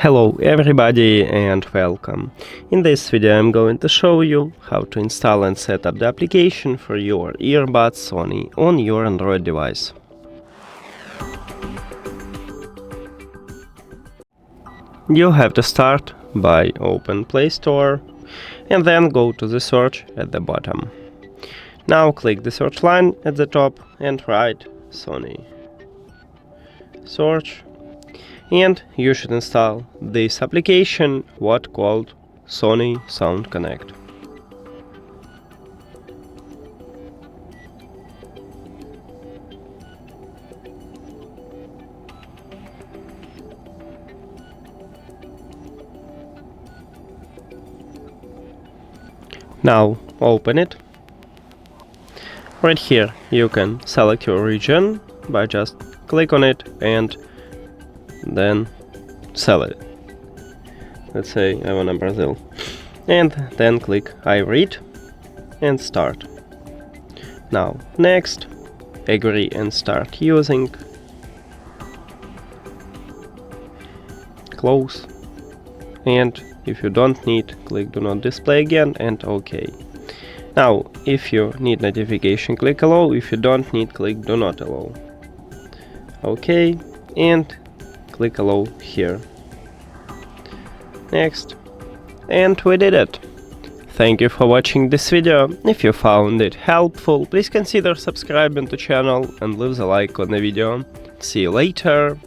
Hello everybody and welcome. In this video I'm going to show you how to install and set up the application for your earbuds Sony on your Android device. You have to start by open Play Store and then go to the search at the bottom. Now click the search line at the top and write Sony. Search. And you should install this application, what called Sony Sound Connect. Now open it. Right here you can select your region by just click on it and then select. Let's say I want Brazil. And then click I read and start. Now next, agree and start using. Close. And if you don't need, click do not display again and OK. Now if you need notification, click allow. If you don't need, click do not allow. OK, and click allow here. Next. And we did it. Thank you for watching this video. If you found it helpful, please consider subscribing to the channel and leave a like on the video. See you later.